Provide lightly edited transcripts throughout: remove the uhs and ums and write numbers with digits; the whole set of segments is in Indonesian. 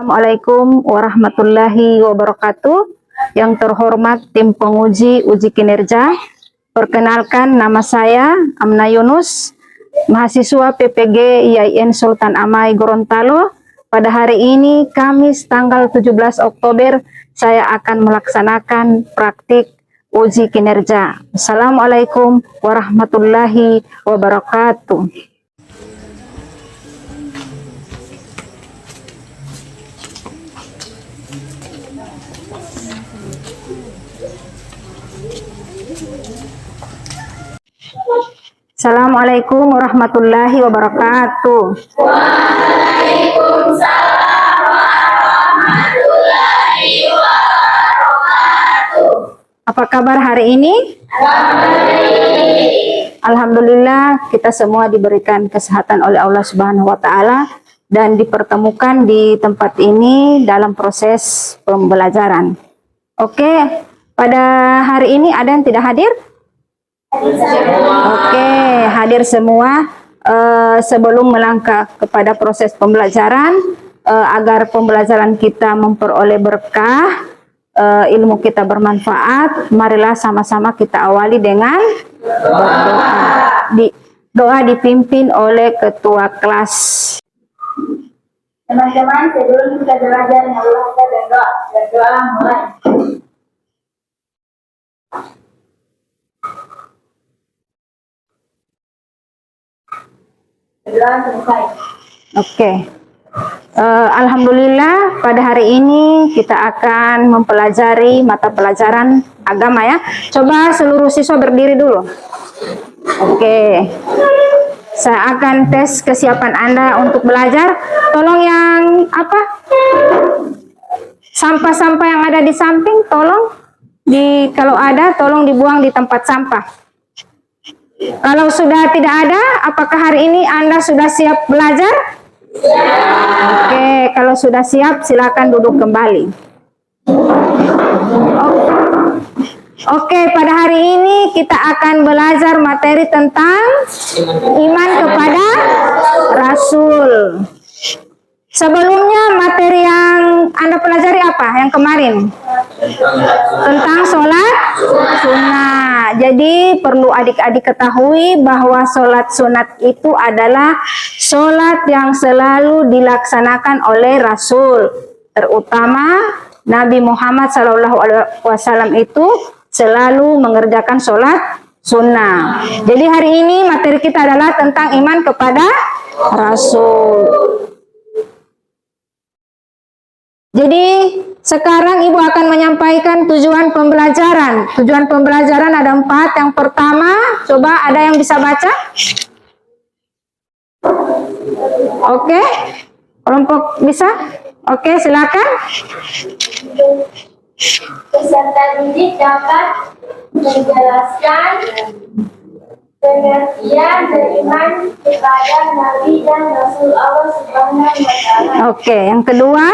Assalamualaikum warahmatullahi wabarakatuh. Yang terhormat tim penguji uji kinerja, perkenalkan nama saya Amna Yunus, mahasiswa PPG IAIN Sultan Amai Gorontalo. Pada hari ini Kamis tanggal 17 Oktober saya akan melaksanakan praktik uji kinerja. Assalamualaikum warahmatullahi wabarakatuh. Assalamualaikum warahmatullahi wabarakatuh. Waalaikumsalam warahmatullahi wabarakatuh. Apa kabar hari ini? Alhamdulillah, kita semua diberikan kesehatan oleh Allah Subhanahu wa Ta'ala dan dipertemukan di tempat ini dalam proses pembelajaran. Oke, pada hari ini ada yang tidak hadir? Oke, hadir semua. Sebelum melangkah kepada proses pembelajaran, agar pembelajaran kita memperoleh berkah, ilmu kita bermanfaat, marilah sama-sama kita awali dengan berdoa. Doa dipimpin oleh ketua kelas. Teman-teman, sebelum kita belajar, marilah kita berdoa. Berdoa mulai. Berdoa selesai. Oke. Alhamdulillah, pada hari ini kita akan mempelajari mata pelajaran agama ya. Coba seluruh siswa berdiri dulu. Oke. Saya akan tes kesiapan Anda untuk belajar. Tolong yang sampah-sampah yang ada di samping, tolong kalau ada tolong dibuang di tempat sampah. Kalau sudah tidak ada, apakah hari ini Anda sudah siap belajar? Oke, kalau sudah siap, silakan duduk kembali. Oke, pada hari ini kita akan belajar materi tentang iman kepada Rasul. Sebelumnya materi yang Anda pelajari apa? Yang kemarin? Tentang sholat sunnah. Jadi perlu adik-adik ketahui bahwa sholat sunat itu adalah sholat yang selalu dilaksanakan oleh Rasul. Terutama Nabi Muhammad SAW itu selalu mengerjakan sholat sunnah. Jadi hari ini materi kita adalah tentang iman kepada Rasul. Jadi sekarang Ibu akan menyampaikan tujuan pembelajaran. Tujuan pembelajaran ada 4. Yang pertama, coba ada yang bisa baca? Oke, kelompok bisa? Oke, silakan. Peserta didik dapat menjelaskan pengertian beriman kepada Nabi dan Rasul Allah Subhanahu wa Ta'ala. Oke, yang kedua?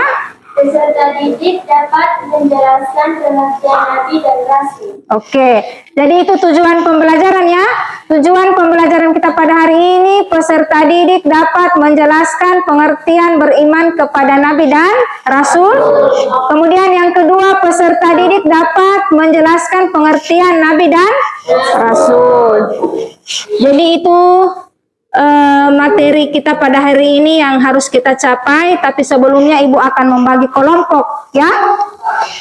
Peserta didik dapat menjelaskan pengertian Nabi dan Rasul. Oke, jadi itu tujuan pembelajaran ya. Tujuan pembelajaran kita pada hari ini, peserta didik dapat menjelaskan pengertian beriman kepada Nabi dan Rasul. Kemudian yang kedua, peserta didik dapat menjelaskan pengertian Nabi dan Rasul. Jadi itu materi kita pada hari ini yang harus kita capai, tapi sebelumnya Ibu akan membagi kelompok ya.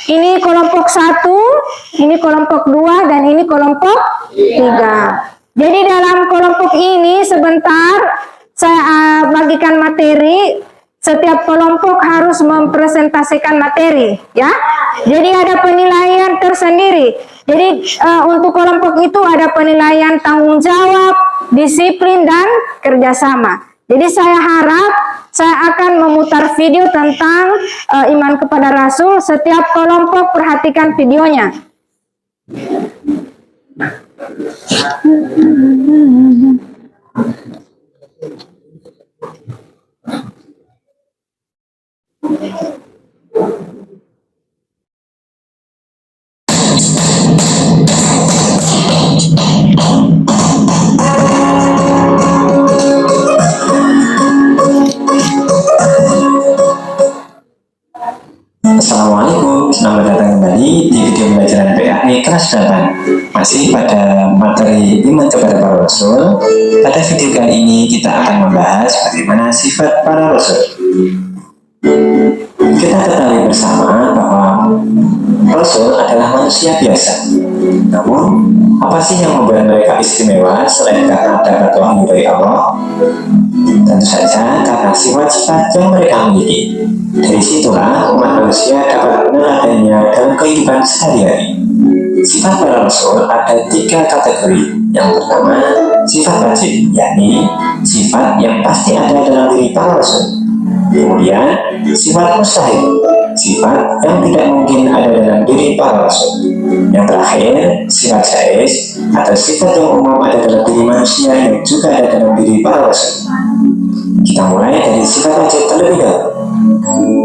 Ini kelompok 1, ini kelompok 2, dan ini kelompok 3. Jadi dalam kelompok ini sebentar saya bagikan materi. Setiap kelompok harus mempresentasikan materi ya. Jadi ada penilaian tersendiri. Jadi untuk kelompok itu ada penilaian tanggung jawab, disiplin, dan kerjasama. Jadi saya harap saya akan memutar video tentang iman kepada Rasul. Setiap kelompok perhatikan videonya. Rasul. Pada video kali ini kita akan membahas bagaimana sifat para Rasul. Kita ketahui bersama bahwa Rasul adalah manusia biasa. Namun, apa sih yang membuat mereka istimewa selain karena dapat wahyu dari Allah? Tentu saja karena sifat-sifat yang mereka miliki. Dari situlah umat manusia dapat meneladaninya dalam kehidupan sehari-hari. Sifat para Rasul ada 3 kategori. Yang pertama, sifat wajib, yakni sifat yang pasti ada dalam diri para Rasul. Kemudian, sifat mustahil, sifat yang tidak mungkin ada dalam diri para Rasul. Yang terakhir, sifat jaiz atau sifat yang umum ada dalam diri manusia yang juga ada dalam diri para Rasul. Kita mulai dari sifat wajib terlebih dahulu.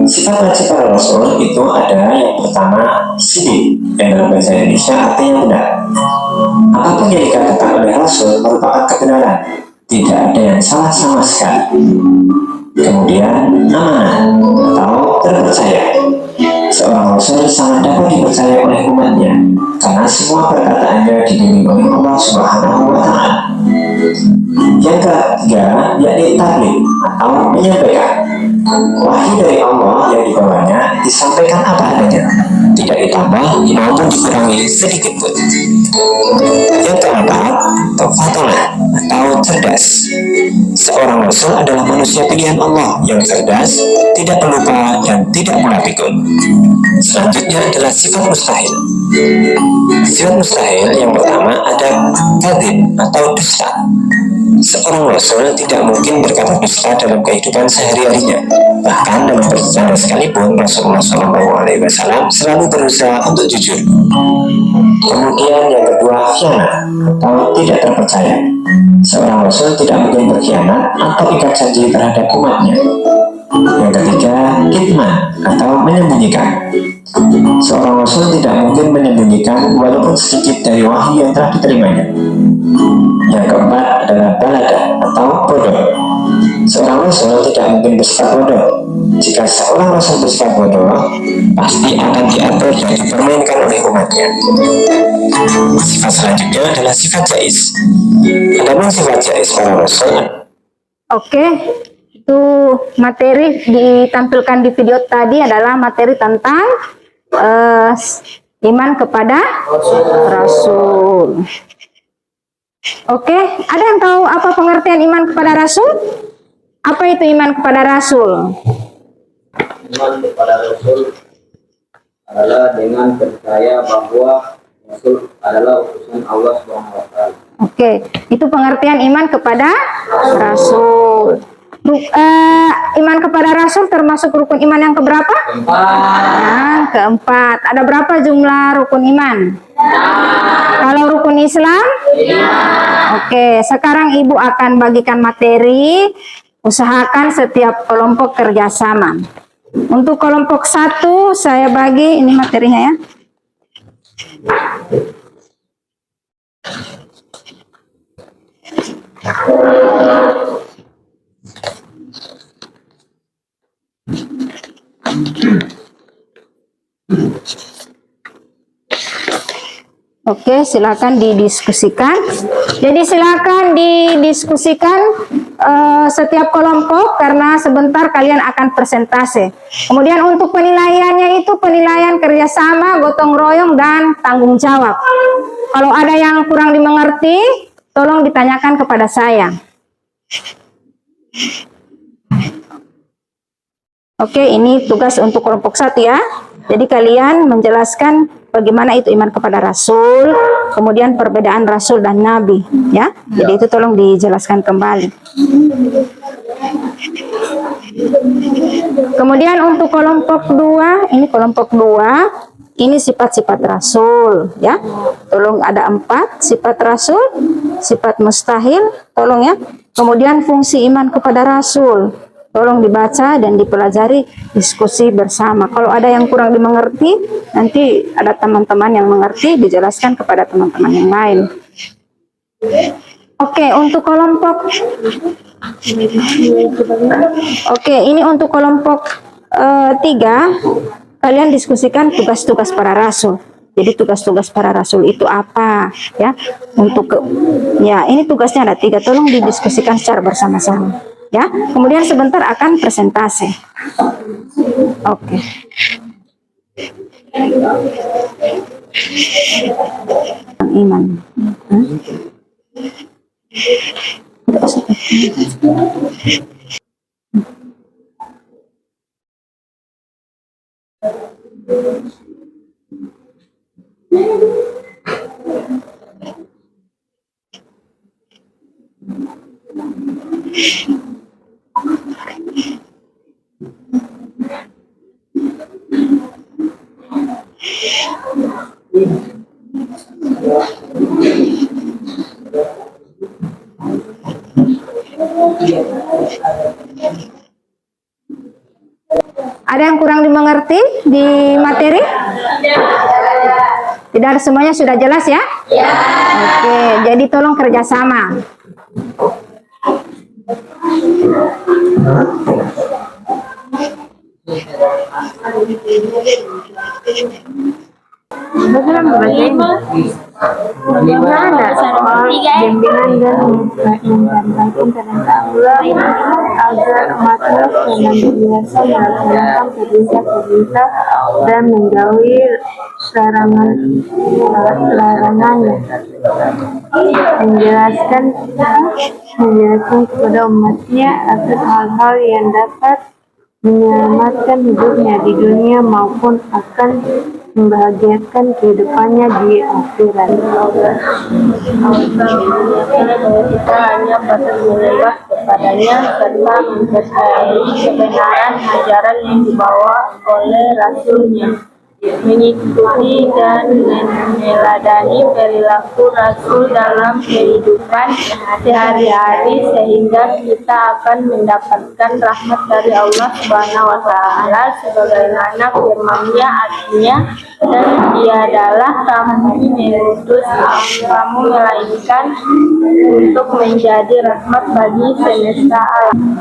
Sifat wajib para Rasul itu ada yang pertama, sidik, yang dalam bahasa Indonesia artinya benar. Apapun yang dikatakan oleh Rasul merupakan kebenaran, tidak ada yang salah sama sekali. Kemudian, amanah atau terpercaya. Seorang Rasul sangat dapat dipercaya oleh umatnya karena semua perkataannya dibimbing oleh Allah Subhanahu wa Ta'ala. Yang ketiga, yakni tabligh atau menyampaikan. Wahyu dari Allah yang dibawanya disampaikan apa adanya, tidak ditambah maupun dikurangi sedikit pun. Yang keempat, toqatonah atau cerdas. Seorang Rasul adalah manusia pilihan Allah yang cerdas, tidak pelupa dan tidak pula pikun. Selanjutnya adalah sifat mustahil. Sifat mustahil yang pertama ada kadzib atau dusta. Seorang Rasul tidak mungkin berkata dusta dalam kehidupan sehari-harinya. Bahkan dalam bercanda sekalipun, Rasulullah SAW selalu berusaha untuk jujur. Kemudian yang kedua, khianat atau tidak terpercaya. Seorang Rasul tidak mungkin berkhianat atau ikat janji terhadap umatnya. Yang ketiga, kitman atau menyembunyikan. Seorang Rasul tidak mungkin menyembunyikan walaupun sedikit dari wahyu yang telah diterimanya. Yang keempat adalah balaga atau bodoh. Seorang Rasul tidak mungkin bersikap bodoh. Jika seorang Rasul bersikap bodoh, pasti akan diatur dan dipermainkan oleh umatnya. Sifat selanjutnya adalah sifat jaiz. Adapun sifat jaiz para Rasul. Oke, itu materi ditampilkan di video tadi adalah materi tentang iman kepada Rasul. Oke, ada yang tahu apa pengertian iman kepada Rasul? Apa itu iman kepada Rasul? Iman kepada Rasul adalah dengan percaya bahwa Rasul adalah utusan Allah Subhanahu wa Ta'ala. Oke, itu pengertian iman kepada Rasul. Iman kepada Rasul termasuk rukun iman yang keberapa? Yang keempat. Ada berapa jumlah rukun iman? Kalau rukun Islam? Oke, sekarang Ibu akan bagikan materi. Usahakan setiap kelompok kerjasama. Untuk kelompok 1 saya bagi, ini materinya ya. Oke, silakan didiskusikan. Jadi silakan didiskusikan setiap kelompok karena sebentar kalian akan presentase. Kemudian untuk penilaiannya itu penilaian kerjasama, gotong royong, dan tanggung jawab. Kalau ada yang kurang dimengerti, tolong ditanyakan kepada saya. Oke, ini tugas untuk kelompok 1 ya. Jadi kalian menjelaskan bagaimana itu iman kepada Rasul, kemudian perbedaan Rasul dan Nabi, ya. Jadi itu tolong dijelaskan kembali. Kemudian untuk kelompok 2, ini kelompok 2, ini sifat-sifat Rasul, ya. Tolong ada 4 sifat Rasul, sifat mustahil, tolong ya. Kemudian fungsi iman kepada Rasul. Tolong dibaca dan dipelajari, diskusi bersama. Kalau ada yang kurang dimengerti, nanti ada teman-teman yang mengerti, dijelaskan kepada teman-teman yang lain. Oke, untuk kelompok ini untuk kelompok 3, kalian diskusikan tugas-tugas para rasul. Jadi tugas-tugas para rasul itu apa ya? Ya ini tugasnya ada 3, tolong didiskusikan secara bersama-sama ya. Kemudian sebentar akan presentasi. Oke. Iman. Ada yang kurang dimengerti di materi? Tidak, semuanya sudah jelas ya? Ya. Oke, jadi tolong kerjasama. Dalam bahasa Inggris, bagaimana bimbingan dan menyampaikan perintah Allah agar umatnya senantiasa melaksanakan perintah-perintah dan menjauhi larangannya. Menjelaskan kepada umatnya atas hal-hal yang dapat menyelamatkan hidupnya di dunia maupun akan membahagiakan kehidupannya di akhirat. Kita hanya patut menyembah kepadanya serta mempercayai kebenaran ajaran yang dibawa oleh Rasulnya, mengikuti dan meneladani perilaku Rasul dalam kehidupan sehari-hari sehingga kita akan mendapatkan rahmat dari Allah Subhanahu wa Ta'ala sebagaimana firman-Nya artinya, dan Dialah kami mengutus kamu melainkan untuk menjadi rahmat bagi semesta alam.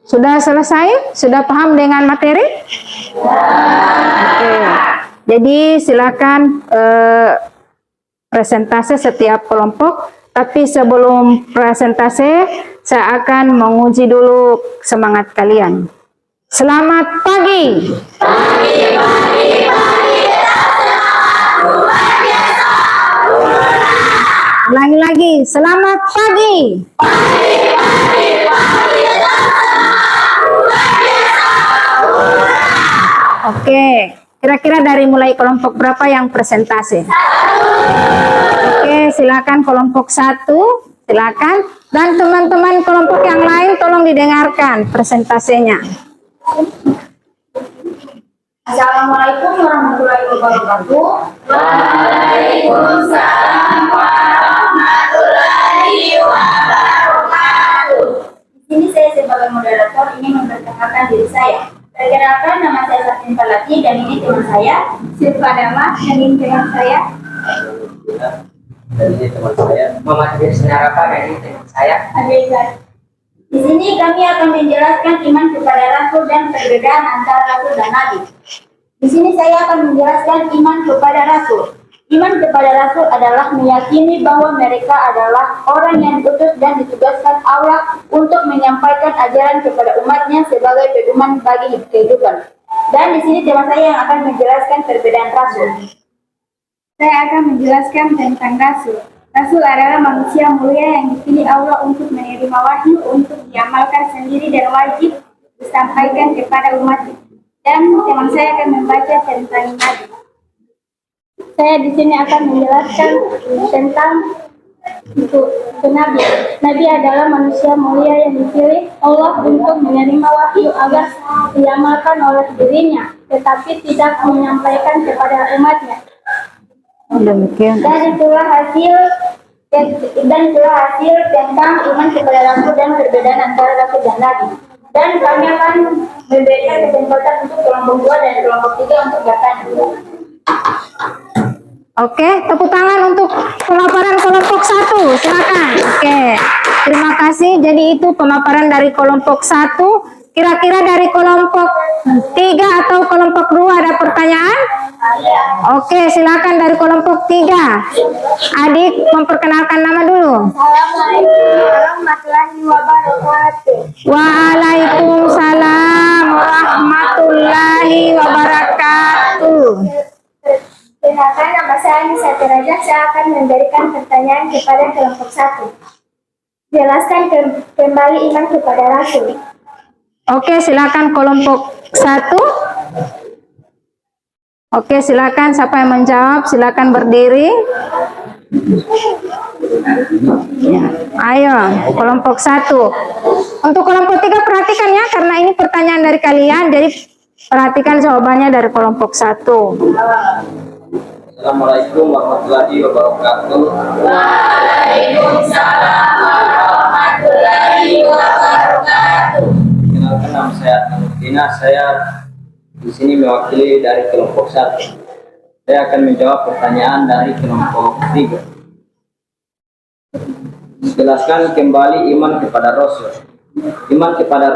Sudah selesai? Sudah paham dengan materi? Oke. Jadi silakan presentase setiap kelompok. Tapi sebelum presentase, saya akan menguji dulu semangat kalian. Selamat pagi. Ulangi lagi. Selamat pagi. Oke, kira-kira dari mulai kelompok berapa yang presentasi? Oke, silakan kelompok 1, silakan. Dan teman-teman kelompok yang lain tolong didengarkan presentasinya. Assalamualaikum warahmatullahi wabarakatuh. Waalaikumsalam warahmatullahi wabarakatuh. Di sini saya sebagai moderator ingin memperkenalkan diri saya. Perkenalkan, nama saya Satin Falati dan ini teman saya Silva Dama dan ini teman saya. Dan ini teman saya Muhammad Birsenarapa dan ini teman saya Adega. Di sini kami akan menjelaskan iman kepada Rasul dan perbedaan antara Rasul dan Nabi. Di sini saya akan menjelaskan iman kepada Rasul. Iman kepada Rasul adalah meyakini bahwa mereka adalah orang yang diutus dan ditugaskan Allah untuk menyampaikan ajaran kepada umatnya sebagai pedoman bagi kehidupan. Dan di sini teman saya yang akan menjelaskan perbedaan Rasul. Saya akan menjelaskan tentang Rasul. Rasul adalah manusia mulia yang dipilih Allah untuk menerima wahyu, untuk diamalkan sendiri dan wajib disampaikan kepada umat. Dan teman saya akan membaca tentang Nabi. Saya di sini akan menjelaskan tentang ke Nabi. Nabi adalah manusia mulia yang dipilih Allah untuk menerima wahyu agar diamalkan oleh dirinya, tetapi tidak menyampaikan kepada umatnya. Demikian. Dan itulah hasil tentang iman kepada Rasul dan perbedaan antara Rasul dan Nabi. Dan kami akan memberikan kesempatan untuk kelompok 2 dan kelompok 3 untuk bertanya. Oke, tepuk tangan untuk pemaparan kelompok 1. Silakan. Oke, terima kasih. Jadi itu pemaparan dari kelompok 1. Kira-kira dari kelompok 3 atau kelompok 2 ada pertanyaan? Oke, silakan dari kelompok 3. Adik memperkenalkan nama dulu. Assalamualaikum warahmatullahi wabarakatuh. Waalaikumsalam warahmatullahi wabarakatuh. Perkenalkan, nama saya Nisa Teraja. Saya akan memberikan pertanyaan kepada kelompok 1. Jelaskan kembali iman kepada Rasul. Oke, silakan kelompok 1. Oke, silakan siapa yang menjawab, silakan berdiri. Ya, ayo, kelompok 1. Untuk kelompok 3 perhatikan ya, karena ini pertanyaan dari kalian, jadi perhatikan jawabannya dari kelompok 1. Assalamualaikum warahmatullahi wabarakatuh. Waalaikumsalam warahmatullahi wabarakatuh. Kenalkan, nama saya Anudina. Saya di sini mewakili dari kelompok 1. Saya akan menjawab pertanyaan dari kelompok 3. Jelaskan kembali iman kepada Rasul. Iman kepada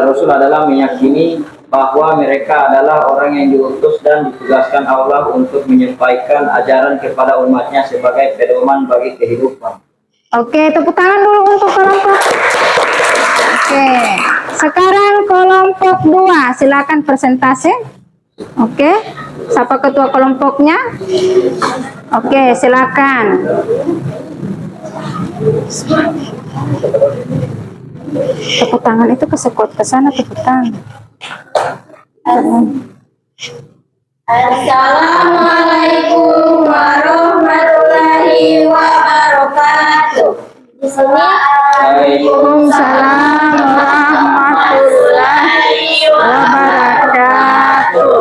Rasul adalah meyakini bahwa mereka adalah orang yang diutus dan ditugaskan Allah untuk menyampaikan ajaran kepada umatnya sebagai pedoman bagi kehidupan. Oke, tepuk tangan dulu untuk kelompok. Oke, sekarang kelompok 2, silakan presentasi. Oke, siapa ketua kelompoknya? Oke, silakan. Tepuk tangan itu kesekut ke sana, tepuk tangan. Assalamualaikum warahmatullahi wabarakatuh. Di sini Waalaikumsalam warahmatullahi wabarakatuh.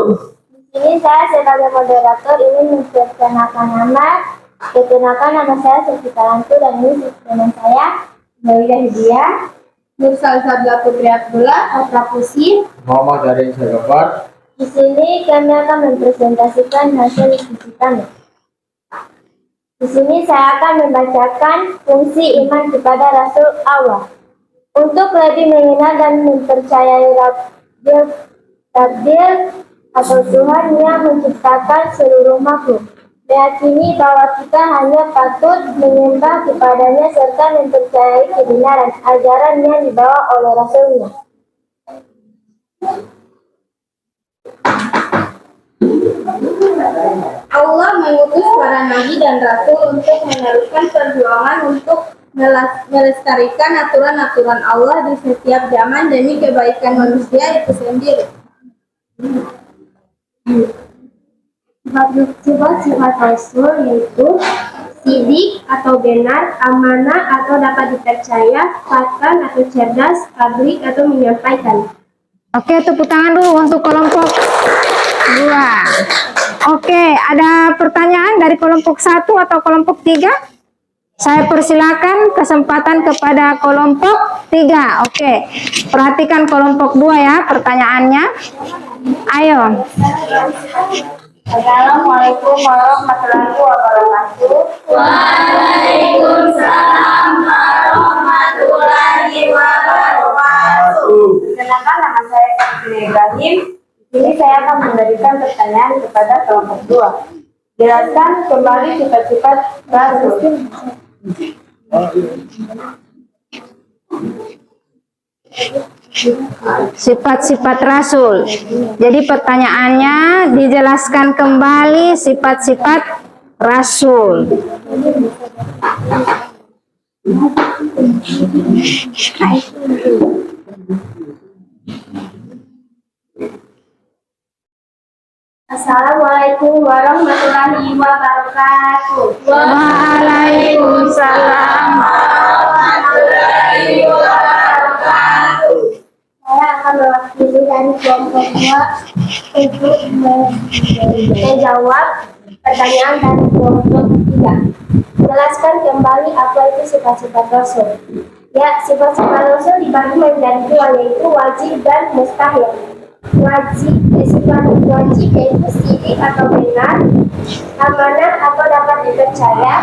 Di sini saya sebagai moderator ingin memperkenalkan nama saya Sofita Lantu, dan ini teman saya Maria Hidia, Nursal Sabla Putri Abdullah, Atra Pusi. Muhammad dari Sagabar. Di sini kami akan mempresentasikan hasil diskusi kami. Di sini saya akan membacakan fungsi iman kepada Rasul Allah. Untuk lebih mengenal dan mempercayai takdir atau Tuhan yang menciptakan seluruh makhluk. Meyakini bahwa kita hanya patut menyembah kepadanya serta mempercayai kebenaran ajaran yang dibawa oleh Rasulnya. Allah mengutus para nabi dan rasul untuk meneruskan perjuangan untuk melestarikan aturan-aturan Allah di setiap zaman demi kebaikan manusia itu sendiri. Sifat-sifat Rasul yaitu sidik atau benar, amanah atau dapat dipercaya, fatan atau cerdas, tabligh atau menyampaikan. Oke, tepuk tangan dulu untuk kelompok 2. Oke, ada pertanyaan dari kelompok 1 atau kelompok 3? Saya persilakan kesempatan kepada kelompok 3. Oke, perhatikan kelompok 2 ya pertanyaannya. Ayo. Assalamualaikum warahmatullahi wabarakatuh. Waalaikumsalam warahmatullahi wabarakatuh. Perkenalkan, nama saya Kartini Ibrahim. Ini saya akan memberikan pertanyaan kepada kelompok 2. Jelaskan kembali sifat-sifat Rasul. Sifat-sifat Rasul. Jadi pertanyaannya dijelaskan kembali sifat-sifat Rasul. Assalamualaikum warahmatullahi wabarakatuh. Waalaikumsalam warahmatullahi wabarakatuh. Saya akan mewakili dari kelompok 2 untuk menjawab pertanyaan dari kelompok 3. Jelaskan kembali apa itu sifat-sifat Rasul. Ya, sifat-sifat Rasul dibagi menjadi 2, yaitu wajib dan mustahil. Sifat wajib yaitu sidik atau benar, amanah atau dapat dipercaya,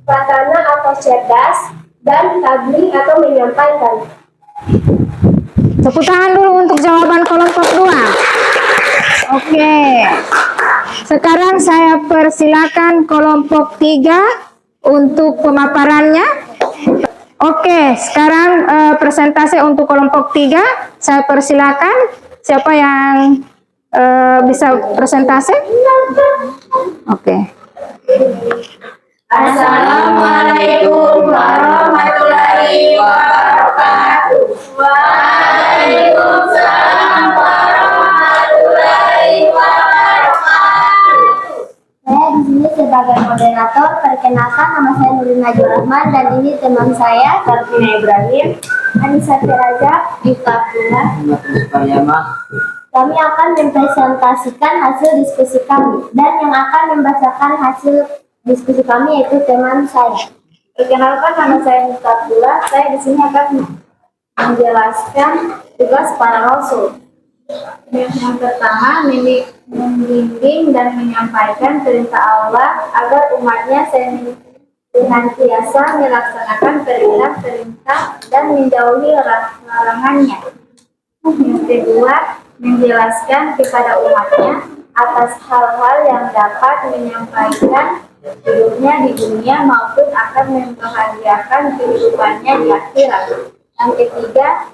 fatana atau cerdas, dan tabligh atau menyampaikan. Tepuk tangan dulu untuk jawaban kelompok 2. Oke. Sekarang saya persilakan kelompok 3 untuk pemaparannya. Oke, sekarang presentasi untuk kelompok 3. Saya persilakan. Siapa yang bisa presentasi? Oke. Assalamualaikum warahmatullahi wabarakatuh. Waalaikumsalam warahmatullahi wabarakatuh. Saya di sini sebagai moderator. Perkenalkan, nama saya Nurul Najwa Rahman dan ini teman saya Kartina Ibrahim, Anissa Teraja, Yuka Abdullah. Kami akan mempresentasikan hasil diskusi kami dan yang akan membacakan hasil diskusi kami yaitu teman saya. Perkenalkan, nama saya Yuka Abdullah. Saya di sini akan menjelaskan tugas para rasul. Yang pertama, membimbing dan menyampaikan perintah Allah agar umatnya senantiasa melaksanakan perintah dan menjauhi larangannya. Yang kedua, menjelaskan kepada umatnya atas hal-hal yang dapat menyampaikan hidupnya di dunia maupun akan membahagiakan kehidupannya di akhirat. Yang ketiga,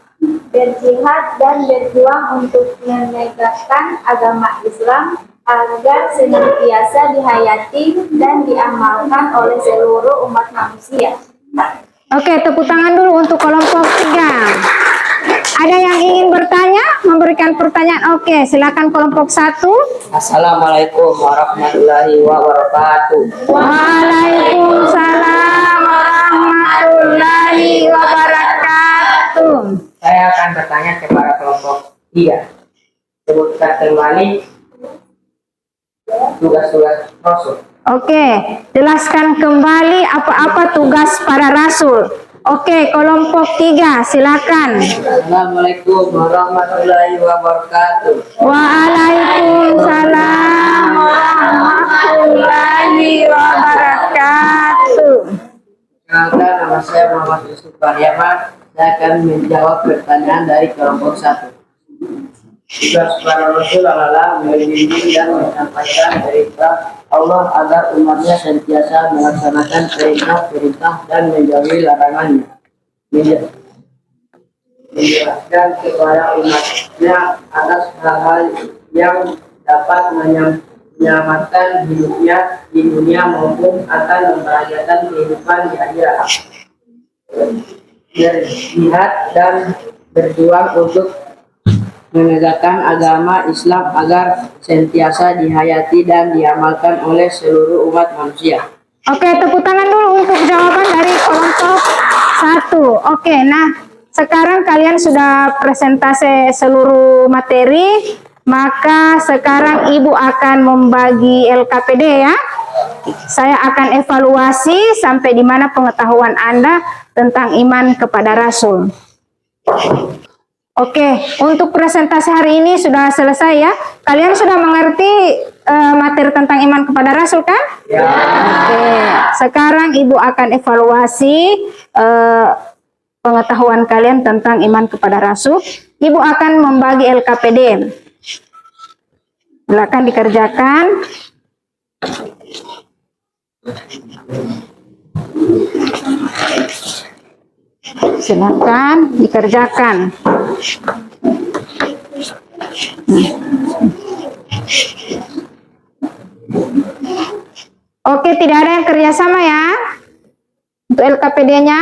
berjihad dan berjuang untuk menegakkan agama Islam agar senantiasa dihayati dan diamalkan oleh seluruh umat manusia. Oke, tepuk tangan dulu untuk kelompok 3. Ada yang ingin bertanya, memberikan pertanyaan? Oke, silakan kelompok 1. Assalamualaikum warahmatullahi wabarakatuh. Waalaikumsalam warahmatullahi wabarakatuh. Saya akan bertanya kepada kelompok 3. Sebutkan kembali tugas-tugas Rasul. Oke, jelaskan kembali apa-apa tugas para rasul. Oke, kelompok 3, silakan. Assalamualaikum warahmatullahi wabarakatuh. Waalaikumsalam warahmatullahi wabarakatuh. Perkenalkan, nama saya Muhammad Yusuf Pariaman. Saya akan menjawab pertanyaan dari kelompok 1. Tugas para Rasul adalah membimbing dan menyampaikan perintah Allah agar umatnya sentiasa melaksanakan perintah-perintah dan menjauhi larangannya. Menjelaskan kepada umatnya atas hal-hal yang dapat menyelamatkan hidupnya di dunia maupun akan membahagiakan kehidupan di akhirat. Berjihad dan berjuang untuk menegakkan agama Islam agar sentiasa dihayati dan diamalkan oleh seluruh umat manusia. Oke, tepuk tangan dulu untuk jawaban dari kelompok 1. Oke, nah sekarang kalian sudah presentasi seluruh materi, maka sekarang Ibu akan membagi LKPD ya. Saya akan evaluasi sampai di mana pengetahuan Anda tentang iman kepada Rasul. Oke, untuk presentasi hari ini sudah selesai ya. Kalian sudah mengerti materi tentang iman kepada Rasul kan? Ya. Oke, sekarang Ibu akan evaluasi pengetahuan kalian tentang iman kepada Rasul. Ibu akan membagi LKPD. Silakan dikerjakan. Silakan dikerjakan. Oke, tidak ada yang kerjasama ya untuk LKPD-nya.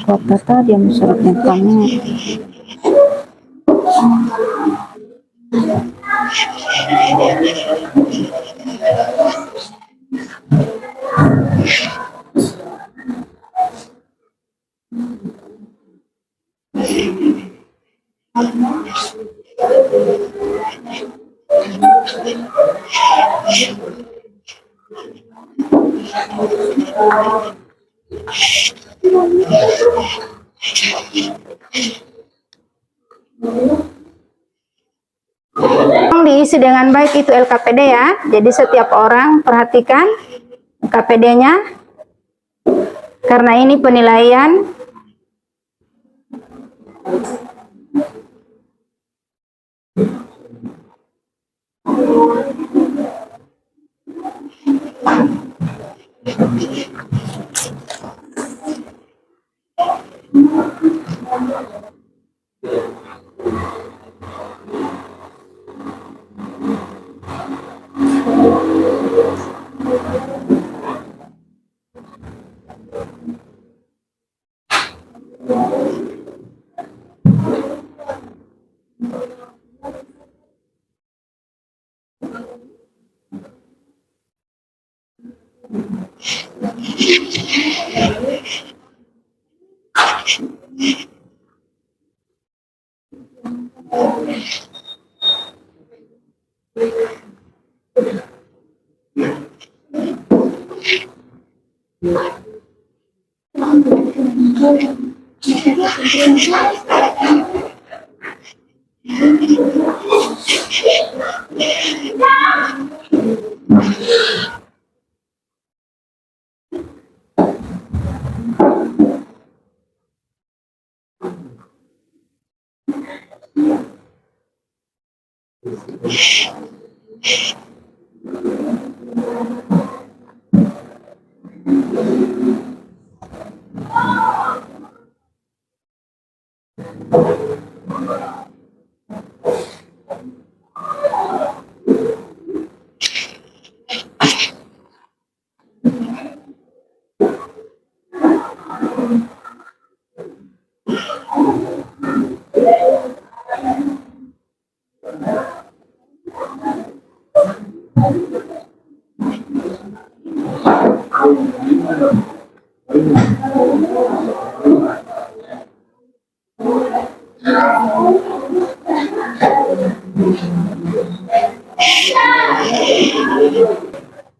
Kota tadi yang suratnya kami. Diisi dengan baik itu LKPD ya. Jadi setiap orang perhatikan LKPD-nya. Karena ini penilaian.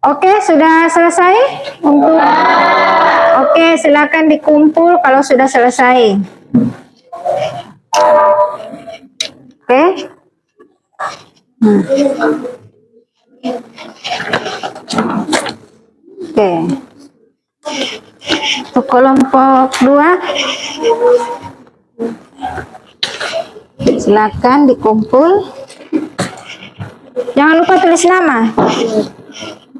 Oke, sudah selesai untuk. Oke, silakan dikumpul kalau sudah selesai. Oke. Oke. Untuk kelompok 2, silakan dikumpul. Jangan lupa tulis nama.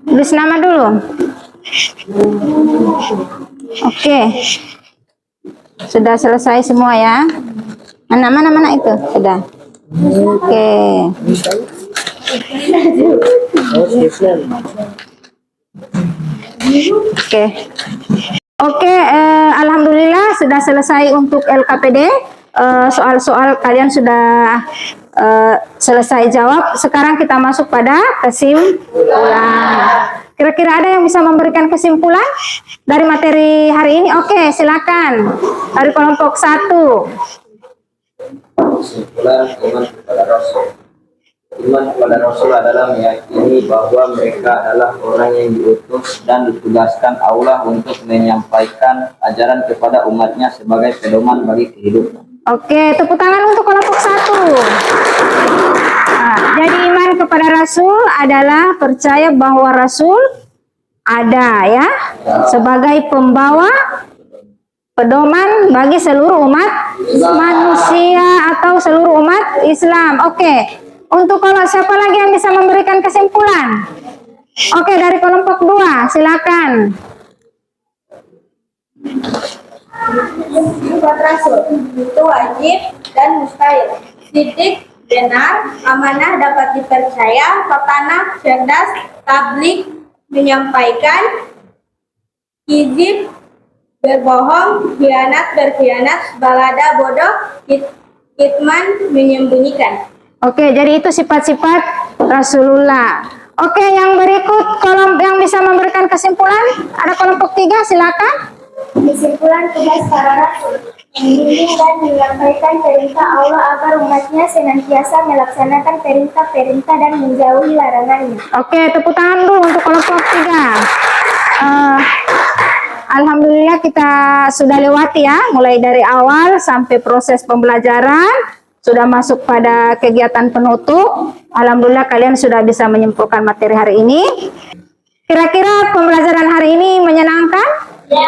Tulis nama dulu. Oke. Sudah selesai semua ya. Mana itu? Sudah. Oke. Oke, alhamdulillah sudah selesai untuk LKPD. Soal-soal kalian sudah selesai jawab. Sekarang kita masuk pada kesimpulan. Kira-kira ada yang bisa memberikan kesimpulan dari materi hari ini? Oke, silakan. Dari kelompok 1. Kesimpulan iman kepada Rasul. Iman kepada Rasul adalah meyakini bahwa mereka adalah orang yang diutus dan ditugaskan Allah untuk menyampaikan ajaran kepada umatnya sebagai pedoman bagi kehidupan. Oke, tepuk tangan untuk kelompok 1. Nah, jadi iman kepada Rasul adalah percaya bahwa Rasul ada ya, sebagai pembawa pedoman bagi seluruh umat manusia atau seluruh umat Islam. Oke. Untuk kalau siapa lagi yang bisa memberikan kesimpulan? Oke, dari kelompok 2, silakan. Sifat Rasul itu wajib dan mustahil. Sidik, benar, amanah, dapat dipercaya, petanah, cerdas, tablik, menyampaikan, kizib, berbohong, khianat, berkhianat, balada, bodoh, kitman, menyembunyikan. Oke, jadi itu sifat-sifat Rasulullah. Oke, yang berikut yang bisa memberikan kesimpulan ada kelompok 3, silakan. Kesimpulan tugas para rasul membimbing dan menyampaikan perintah Allah agar umatnya senantiasa melaksanakan perintah-perintah dan menjauhi larangannya. Oke, tepuk tangan dulu untuk kelompok 3. Alhamdulillah kita sudah lewati ya, mulai dari awal sampai proses pembelajaran, sudah masuk pada kegiatan penutup. Alhamdulillah kalian sudah bisa menyimpulkan materi hari ini. Kira-kira pembelajaran hari ini menyenangkan? Ya.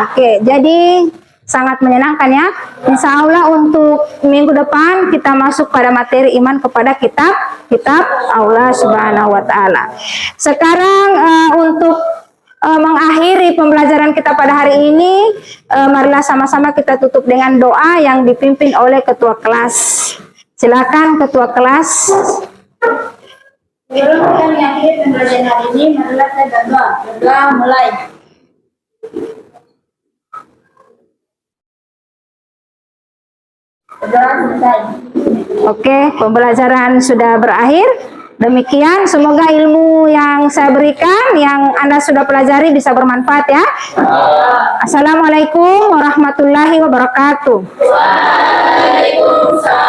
Oke, jadi sangat menyenangkan ya. Insya Allah untuk minggu depan kita masuk pada materi iman kepada kitab Allah Subhanahu wa Ta'ala. Sekarang untuk mengakhiri pembelajaran kita pada hari ini, marilah sama-sama kita tutup dengan doa yang dipimpin oleh ketua kelas. Silakan ketua kelas. Sebelum kita mengakhiri pembelajaran hari ini, marilah kita berdoa. Berdoa mulai. Berdoa selesai. Oke, pembelajaran sudah berakhir. Demikian, semoga ilmu yang saya berikan, yang Anda sudah pelajari bisa bermanfaat ya. Assalamualaikum warahmatullahi wabarakatuh. Waalaikumsalam.